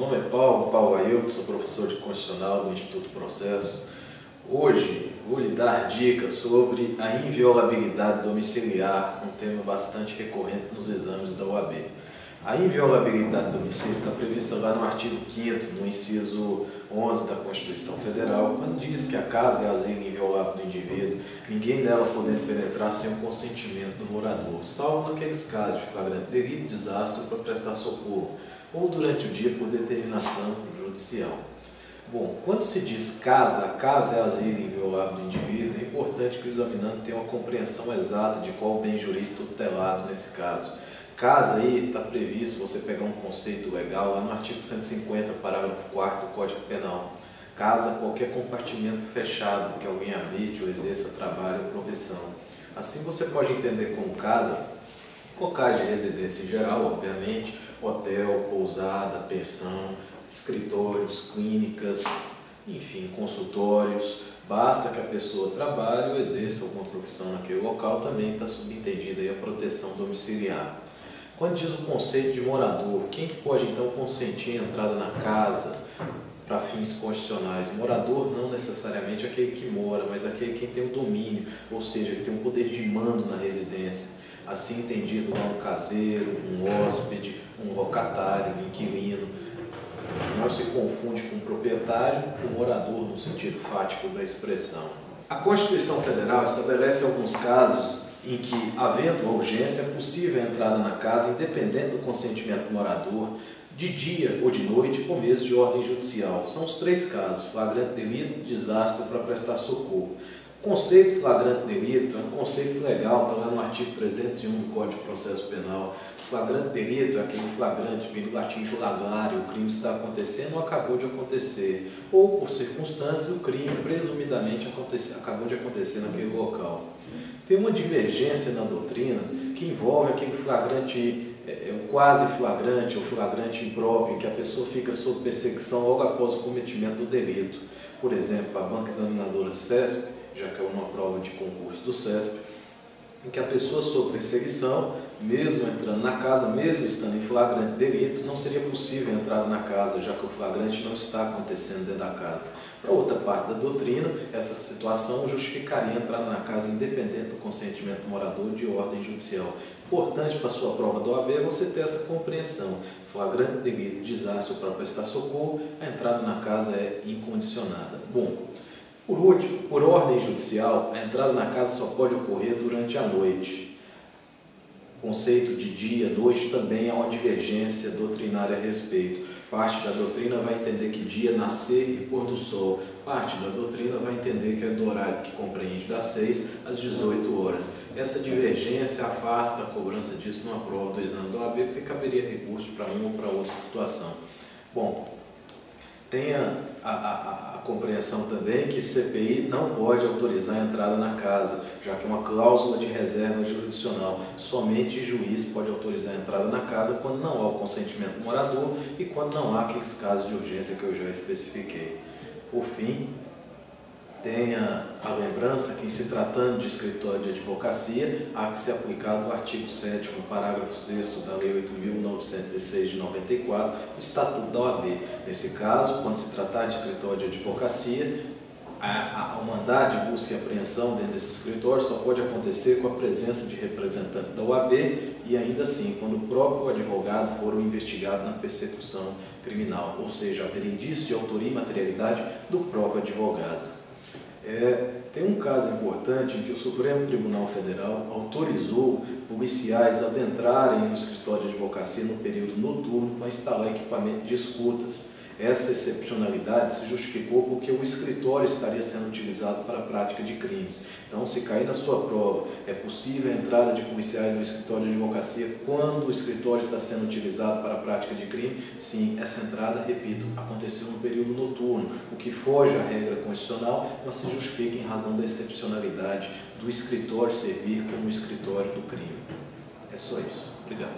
nome é Paulo Ailton, sou professor de Constitucional do Instituto Processo. Hoje vou lhe dar dicas sobre a inviolabilidade domiciliar, um tema bastante recorrente nos exames da OAB. A inviolabilidade do domicílio está prevista lá no artigo 5º, no inciso 11 da Constituição Federal, quando diz que a casa é asilo inviolável do indivíduo, ninguém nela podendo penetrar sem o consentimento do morador, salvo naqueles casos de flagrante delito, desastre para prestar socorro, ou durante o dia por determinação judicial. Bom, quando se diz casa, a casa é asilo inviolável do indivíduo, é importante que o examinando tenha uma compreensão exata de qual o bem jurídico tutelado nesse caso. Casa aí está previsto, você pegar um conceito legal, lá no artigo 150, parágrafo 4º do Código Penal. Casa, qualquer compartimento fechado que alguém habite ou exerça trabalho ou profissão. Assim você pode entender como casa, locais de residência em geral, obviamente, hotel, pousada, pensão, escritórios, clínicas, enfim, consultórios. Basta que a pessoa trabalhe ou exerça alguma profissão naquele local, também está subentendida aí a proteção domiciliar. Quando diz o conceito de morador, quem que pode então consentir a entrada na casa para fins constitucionais? Morador não necessariamente aquele que mora, mas aquele que tem o domínio, ou seja, que tem um poder de mando na residência. Assim entendido lá um caseiro, um hóspede, um locatário, um inquilino. Não se confunde com o proprietário, o morador no sentido fático da expressão. A Constituição Federal estabelece alguns casos em que, havendo urgência, é possível a entrada na casa, independente do consentimento do morador, de dia ou de noite, ou mesmo de ordem judicial. São os três casos: flagrante delito, desastre para prestar socorro. O conceito de flagrante delito é um conceito legal, está lá no artigo 301 do Código de Processo Penal. Flagrante delito é aquele flagrante, vem do latim flagrare, o crime está acontecendo ou acabou de acontecer, ou por circunstâncias o crime presumidamente acabou de acontecer naquele local. Tem uma divergência na doutrina que envolve aquele flagrante, quase flagrante ou flagrante impróprio, em que a pessoa fica sob perseguição logo após o cometimento do delito. Por exemplo, a banca examinadora CESP, já que é uma prova de concurso do CESP, em que a pessoa sob perseguição, mesmo entrando na casa, mesmo estando em flagrante delito, não seria possível a entrada na casa, já que o flagrante não está acontecendo dentro da casa. Para outra parte da doutrina, essa situação justificaria a entrada na casa independente do consentimento do morador de ordem judicial. Importante para a sua prova da OAB é você ter essa compreensão. Flagrante delito, desastre para prestar socorro, a entrada na casa é incondicionada. Bom, por último, por ordem judicial, a entrada na casa só pode ocorrer durante a noite. O conceito de dia, noite, também há uma divergência doutrinária a respeito. Parte da doutrina vai entender que dia é nascer e pôr do sol. Parte da doutrina vai entender que é do horário que compreende das 6 às 18 horas. Essa divergência afasta a cobrança disso numa prova do exame da OAB, porque caberia recurso para uma ou para outra situação. Bom, tenha a compreensão também que CPI não pode autorizar a entrada na casa, já que é uma cláusula de reserva jurisdicional. Somente juiz pode autorizar a entrada na casa quando não há o consentimento do morador e quando não há aqueles casos de urgência que eu já especifiquei. Por fim, tenha a lembrança que, em se tratando de escritório de advocacia, há que ser aplicado o artigo 7º, parágrafo 6º da Lei 8.906 de 94, o Estatuto da OAB. Nesse caso, quando se tratar de escritório de advocacia, o mandado de busca e apreensão dentro desse escritório só pode acontecer com a presença de representante da OAB e, ainda assim, quando o próprio advogado for o investigado na persecução criminal, ou seja, haver indício de autoria e materialidade do próprio advogado. Tem um caso importante em que o Supremo Tribunal Federal autorizou policiais a adentrarem no escritório de advocacia no período noturno para instalar equipamento de escutas. Essa excepcionalidade se justificou porque o escritório estaria sendo utilizado para a prática de crimes. Então, se cair na sua prova, é possível a entrada de policiais no escritório de advocacia quando o escritório está sendo utilizado para a prática de crime? Sim, essa entrada, repito, aconteceu no período noturno, o que foge à regra constitucional, mas se justifica em razão da excepcionalidade do escritório servir como escritório do crime. É só isso. Obrigado.